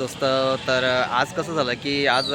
दोस्त. तर आज कसं झालं की आज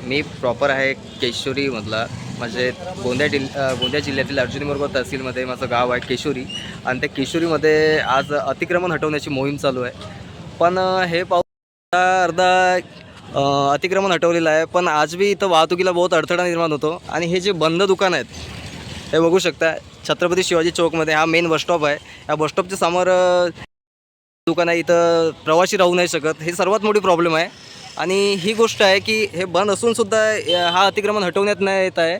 मी प्रॉपर आहे केशोरीमधला, म्हणजे गोंदिया जिल्ह्यातील अर्जुनी मोरगाव तहसीलमध्ये माझं गाव आहे केशोरी. आणि त्या केशोरीमध्ये आज अतिक्रमण हटवण्याची मोहीम चालू आहे. पण हे पाऊस अर्धा अतिक्रमण हटवलेलं आहे, पण आज बी इथं वाहतुकीला बहुत अडथळा निर्माण होतो. आणि हे जे बंद दुकान आहेत हे बघू शकता, छत्रपती शिवाजी चौकमध्ये हा मेन बसस्टॉप आहे. या बसस्टॉपच्या समोर दुकान आहे, इथं प्रवासी राहू नाही शकत. हे सर्वात मोठी प्रॉब्लेम आहे. आणि ही गोष्ट आहे की हे बंद असून सुद्धा हा अतिक्रमण हटवण्यात नाही येत आहे.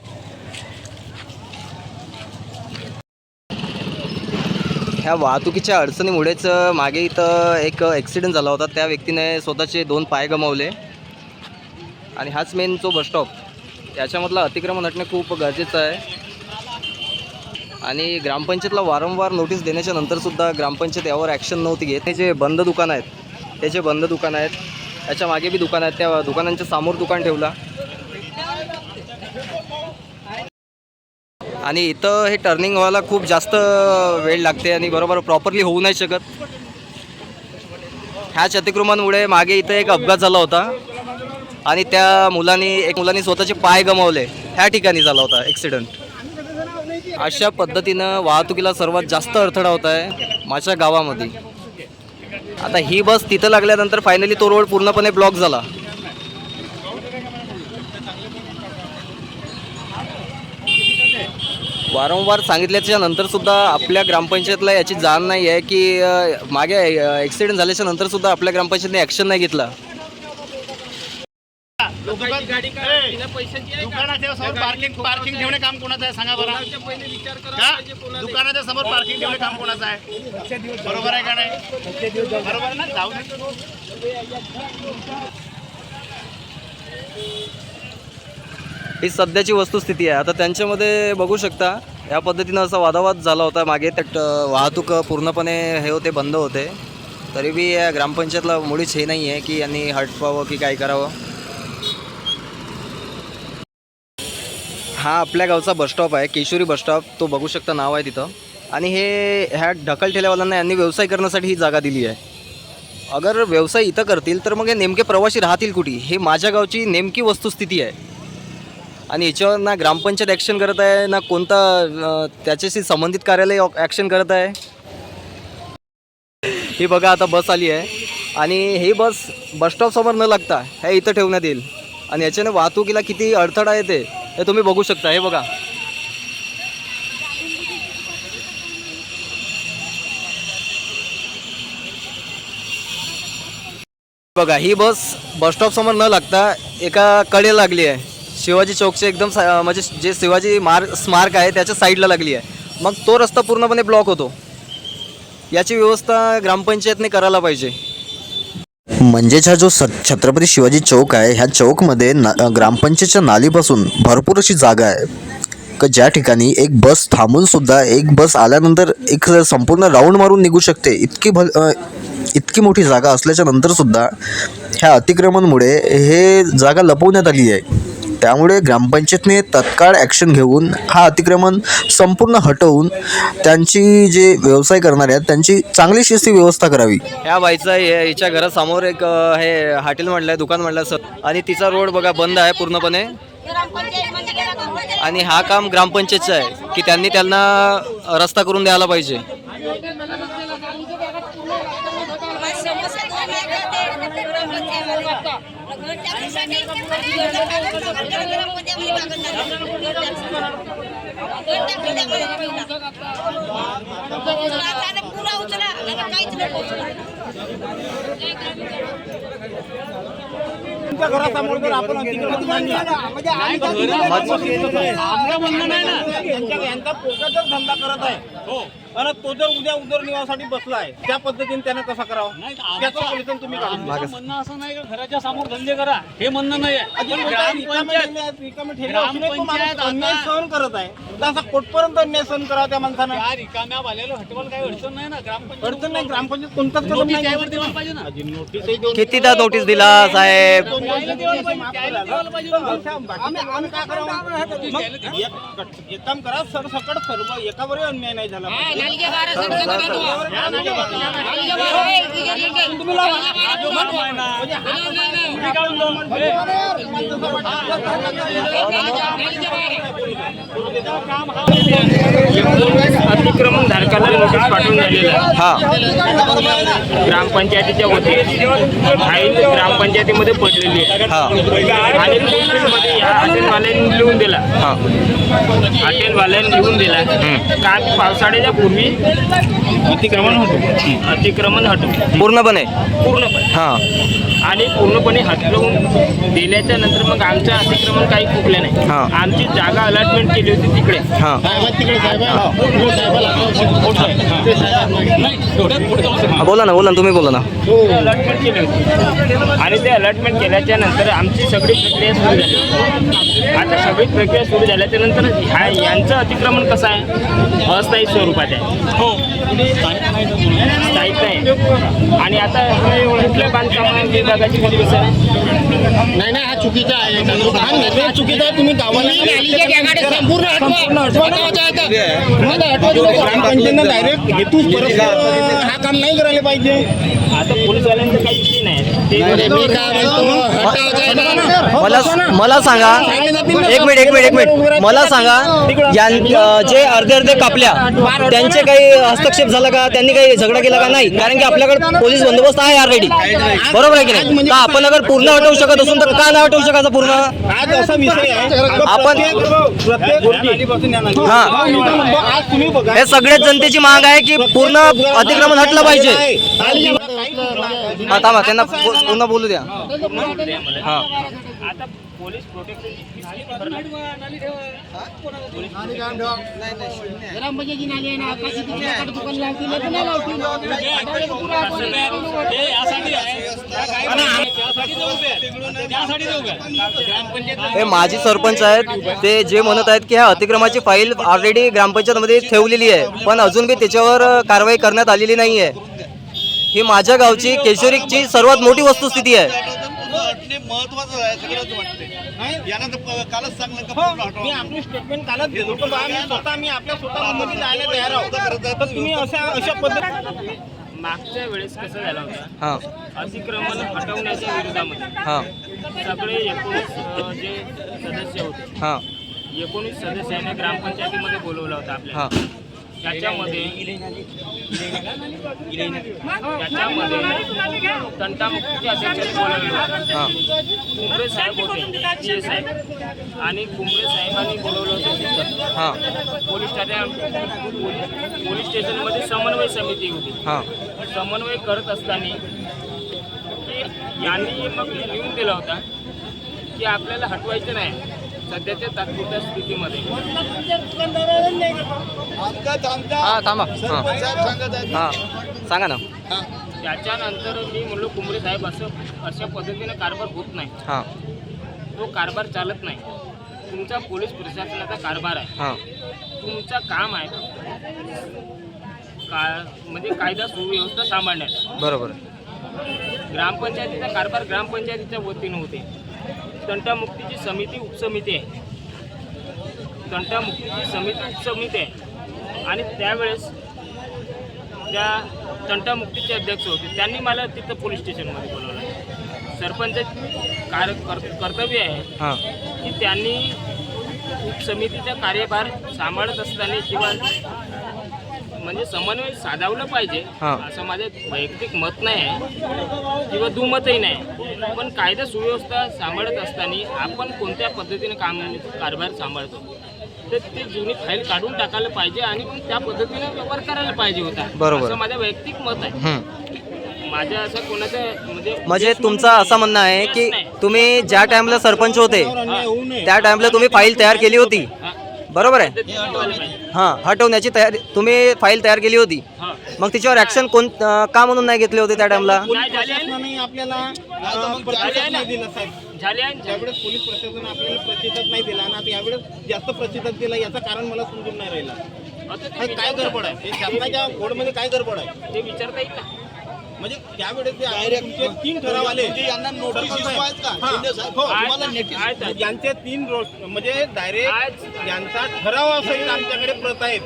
ह्या वाहतुकीच्या अडचणीमुळेच मागे इथं एक ॲक्सिडेंट झाला होता. त्या व्यक्तीने स्वतःचे 2 पाय गमावले. आणि हाच मेन जो बसस्टॉप, याच्यामधलं अतिक्रमण हटणे खूप गरजेचं आहे. आणि ग्रामपंचायतला वारंवार नोटीस देण्याच्या नंतरसुद्धा ग्रामपंचायत यावर ॲक्शन नव्हती घेत. हे जे बंद दुकान आहेत, हे जे बंद दुकान आहेत, त्याच्या मागे बी दुकान आहेत, त्या दुकानांच्या समोर दुकान ठेवला. आणि इथं हे टर्निंग व्हायला खूप जास्त वेळ लागते आणि बरोबर प्रॉपरली होऊ नाही शकत. ह्याच अतिक्रमणामुळे मागे इथं एक अपघात झाला होता आणि त्या मुलांनी स्वतःचे पाय गमावले. ह्या ठिकाणी झाला होता ॲक्सिडेंट. अशा पद्धतीनं वाहतुकीला सर्वात जास्त अडथळा होत आहे माझ्या गावामध्ये. आता ही बस तिथं लागल्यानंतर फायनली तो रोड पूर्णपणे ब्लॉक झाला. वारंवार सांगितल्याच्या नंतरसुद्धा आपल्या ग्रामपंचायतला याची जाण नाही आहे की मागे ॲक्सिडेंट झाल्याच्या नंतरसुद्धा आपल्या ग्रामपंचायतने ॲक्शन नाही घेतला. दुकानाच्या समोर पार्किंग ठेवणे काम कोणाचं आहे सांगा बरं. दुकानाच्या समोर पार्किंग ठेवणे काम कोणाचं आहे? बरोबर आहे का नाही? बरोबर ना, जाऊ दे. ही सध्याची वस्तुस्थिती आहे. आता त्यांच्यामध्ये बघू शकता या पद्धतीनं असा वादावाद झाला होता मागे. त्या वाहतूक पूर्णपणे हे होते, बंद होते. तरी बी या ग्रामपंचायतला मुळीच हे नाही आहे की यांनी हटवावं की काय करावं. हा आपल्या गावचा बसस्टॉप आहे, केशोरी बसस्टॉप. तो बघू शकता, नाव आहे तिथं. आणि ह्या ढकल ठेल्यावाल्यांना यांनी व्यवसाय करण्यासाठी ही जागा दिली आहे. अगर व्यवसाय इथं करतील तर मग हे नेमके प्रवासी राहतील कुठे? हे माझ्या गावची नेमकी वस्तुस्थिती आहे. आणि याच्यावर ना ग्रामपंचायत ॲक्शन करत आहे, ना कोणता त्याच्याशी संबंधित कार्यालय ॲक्शन करत आहे. ही बघा, आता बस आली आहे आणि ही बस बसस्टॉपसमोर न लागता ह्या इथं ठेवण्यात येईल. आणि याच्याने वाहतुकीला किती अडथळा येते हे तुम्ही बघू शकता. हे बघा, बघा ही बस बसस्टॉपसमोर न लागता एका कडेला लागली आहे. शिवाजी चौकचे एकदम म्हणजे जे शिवाजी स्मारक आहे त्याच्या साईडला लागली आहे. मग तो रस्ता पूर्णपणे ब्लॉक होतो. याची व्यवस्था ग्रामपंचायतने करायला पाहिजे. म्हणजेच हा जो छत्रपती शिवाजी चौक आहे, ह्या चौकमध्ये ग्रामपंचायतच्या नालीपासून भरपूर अशी जागा आहे का ज्या ठिकाणी एक बस थांबून सुद्धा एक बस आल्यानंतर एक संपूर्ण राऊंड मारून निघू शकते. इतकी मोठी जागा असल्याच्या नंतरसुद्धा ह्या अतिक्रमणामुळे हे जागा लपवण्यात आली आहे. त्यामुळे ग्रामपंचायतने तत्काळ ॲक्शन घेऊन हा अतिक्रमण संपूर्ण हटवून त्यांची जे व्यवसाय करणारे आहेत त्यांची चांगली शिस्ती व्यवस्था करावी. ह्या बाईचा हिच्या घरासमोर एक हे हॉटेल म्हटलं आहे, दुकान म्हटलं सर. आणि तिचा रोड बघा बंद आहे पूर्णपणे. आणि हा काम ग्रामपंचायतचं आहे की त्यांना रस्ता करून द्यायला पाहिजे. तुमच्या घरासमोर जर आपण अतिक्रमण मांडलं म्हणजे आमचं म्हणणं नाही ना, यांचा पोटाचाच धंदा करत आहे आणि तो जर उद्या उदरनिर्वाहासाठी बसला आहे त्या पद्धतीने त्यानं कसं करावं त्याचं सोल्युशन तुम्ही काढा. म्हणणं असं नाही का घराच्या समोर धंदे करा, हे म्हणणं नाही आहे. ग्रामपंचायत सहन करत आहे स्वतःचा कोटपर्यंत अन्याय सहन करावा त्या माणसानं. त्या रिकाम्या वाल्याला हटवायला काही अडचण नाही ना ग्रामपंचायत अडचण नाही, ग्रामपंचायत कोणताच कदम नोटीस नाही त्यावर घेतली. द्यायला पाहिजे ना अजून नोटीसही देऊन कितीदा नोटीस दिला साहेब? दोन त्याला दिवसात द्यायला पाहिजे, त्याला द्यायला पाहिजे ना. आम्ही काय करावं? मग एक काम करा, सर सकट सर्व एकावरही अन्याय नाही झाला पाहिजे. तुम्ही लावा. अतिक्रमण धारकाला नोटीस पाठवून झालेलं आहे हां ग्रामपंचायतीच्या वतीने फाईल ग्रामपंचायतीमध्ये पडलेली आहे हां आणि नोटीसमध्ये या हॉटेलवाल्यांनी लिहून दिला हां हॉटेलवाल्यांनी लिहून दिला का आम्ही पावसाळ्याच्या पूर्वी अतिक्रमण हटवू पूर्णपणे पूर्णपणे हां आणि पूर्णपणे हटवून दिल्याच्या नंतर मग आमचं अतिक्रमण काही चुकलं नाही हां. आमची जागा अलॉटमेंट केली होती तिकडे हां बोला ना तुम्ही बोला ना. अलॉटमेंट केली होती आणि ते अलॉटमेंट केल्याच्या नंतर आमची सगळी प्रक्रिया सुरू झाली. आता सगळी प्रक्रिया सुरू झाल्याच्या नंतर यांचं अतिक्रमण कसं आहे अस्थायी स्वरूपात आहे स्थायिक नाही. आणि आता कुठल्या बांधकाम विभागाची कसं आहे नाही हा चुकीचा आहे. चुकीचा आहे. तुम्ही गावाला संपूर्ण ग्रामपंचायतनं डायरेक्ट हेतूच परस्पर हा काम नाही करायला पाहिजे. आता पोलीसवाल्यांचं काही विषय नाही ते मी काय मला सांगा एक मिनिट मला सांगा जे अर्धे कापल्या त्यांचे काही हस्तक्षेप झाला का? त्यांनी काही झगडा केला का? नाही, कारण की आपल्याकडे पोलीस बंदोबस्त आहे ऑलरेडी. बरोबर आहे की नाही? तर आपण अगर पूर्ण हटवू शकत असून तर का नाही हटवू शकायचं पूर्ण? आज असा विषय आहे आपण प्रत्येक आज तुम्ही बघा हे सगळ्याच जनतेची माग आहे की पूर्ण अतिक्रमण हटलं पाहिजे. हा थांबा, त्यांना पूर्ण बोलू द्या. हा आता पोलीस प्रोटेक्शनची ते यासाठी आहे त्यासाठी देऊ काय त्यासाठी देऊ काय ग्रामपंचायत हे माजी सरपंच आहेत, ते जे म्हणत आहेत की ह्या अतिक्रमाची फाईल ऑलरेडी ग्रामपंचायतमध्ये ठेवलेली आहे पण अजून बी त्याच्यावर कारवाई करण्यात आलेली नाही आहे. ही माझ्या गावची केशोरीची सर्वात मोठी वस्तुस्थिती आहे. महत्वाचं आहे सगळंच वाटते. यानंतर कालच सांगलं मी आपली स्टेटमेंट कालच देतो पण मी आपल्या स्वतः मध्ये जायला तयार आहोत. तर तुम्ही अशा पद्धतीने मागच्या वेळेस कसं झालं होतं हां अतिक्रमण हटवण्याच्या विरोधामध्ये हां सगळे 19 जे सदस्य होते हां 19 सदस्यांनी ग्रामपंचायतीमध्ये बोलवलं होतं आपल्याला. हां त्याच्यामध्ये तंटामुक्तीचे अध्यक्षांनी बोलवलं होतं. हां कुंभरे साहेब होते PA साहेब आणि कुंभरे साहेबांनी बोलवलं होतं तिथं. हां पोलीस स्टेशनमध्ये समन्वय समिती होती. हां समन्वय करत असताना की यांनी मग लिहून दिला होता की आपल्याला हटवायचं नाही सध्याच्या तात्पुरत्या स्थितीमध्ये. हां थांबा हां सांगा ना. त्याच्यानंतर मी म्हणलो कुंभरे साहेब अशा पद्धतीने कारभार होत नाही. हां तो कारभार चालत नाही. तुमचा पोलीस प्रशासनाचा कारभार आहे. हां तुमचं काम आहे म्हणजे कायदा सुव्यवस्था सांभाळण्यात. बरोबर. ग्रामपंचायतीचा कारभार ग्रामपंचायतीच्या वतीनं होते. तंटामुक्तीची समिती उपसमिती आहे. तंटामुक्तीची समिती उपसमिती आहे आणि त्यावेळेस त्या तंटामुक्तीचे अध्यक्ष होते. त्यांनी मला तिथं पोलीस स्टेशनमध्ये बोलवलं. सरपंच कर्तव्य आहे हां की त्यांनी उपसमितीचा कार्यभार सांभाळत असताना किंवा म्हणजे समन्वय साधावलं पाहिजे हां. असं माझं वैयक्तिक मत नाही आहे किंवा दुमतही नाही. पण कायदा सुव्यवस्था सांभाळत असताना आपण कोणत्या पद्धतीने कारभार सांभाळतो तर ते जुनी फाईल काढून टाकायला पाहिजे आणि मग त्या पद्धतीने व्यवहार करायला पाहिजे होता. बरोबर. असं माझं वैयक्तिक मत आहे. माझ्या असं कोणाचं म्हणजे तुमचं असं म्हणणं आहे की तुम्ही ज्या टाइमला सरपंच होते त्या टाइमला तुम्ही फाईल तयार केली होती. बरोबर आहे. हां हटवण्याची तयारी तुम्ही फाईल तयार केली होती. मग तिच्यावर ऍक्शन का म्हणून नाही घेतले होते त्या टाइमला? पोलीस प्रशासनाने आपल्याला प्रतिसाद नाही दिला साहेब. झाले आहे ना? त्यावेळेस पोलीस प्रशासनाने आपल्याला प्रतिसाद नाही दिला आणि आता यावेळेस जास्त प्रतिसाद दिला, याचं कारण मला समजून नाही राहिला. आता हे काय गडबड आहे? हे शासनाच्या कोडमध्ये काय गडबड आहे? ते विचारता येईल ना. म्हणजे त्यावेळेस जे तुमचे 3 ठराव आले, यांना नोटीस यांचे 3 म्हणजे डायरेक्ट यांचा ठराव सहित आमच्याकडे प्रत आहेत.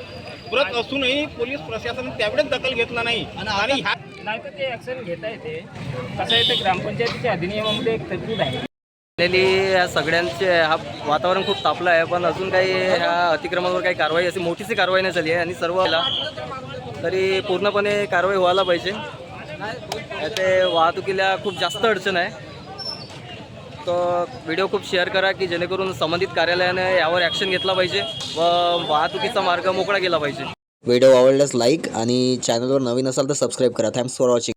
प्रत असूनही पोलीस प्रशासन त्यावेळेस दखल घेतला नाही आणि ह्या नाही तर ते ऍक्शन घेता येते. कसं आहे, ते ग्रामपंचायतीच्या अधिनियमामध्ये एक तरतूद आहे. ह्या सगळ्यांचे हा वातावरण खूप तापलं आहे, पण अजून काही ह्या अतिक्रमणावर काही कारवाई अशी मोठीशी कारवाई नाही झाली आहे आणि सर्व तरी पूर्णपणे कारवाई व्हायला पाहिजे. ते वाहतुकीला खूप जास्त अडचण आहे. तो व्हिडिओ खूप शेअर करा की जेणेकरून संबंधित कार्यालयाने यावर ॲक्शन घेतला पाहिजे व वाहतुकीचा मार्ग मोकळा केला पाहिजे. व्हिडिओ आवडल्यास लाईक आणि चॅनलवर नवीन असाल तर सबस्क्राईब करा. Thanks for watching.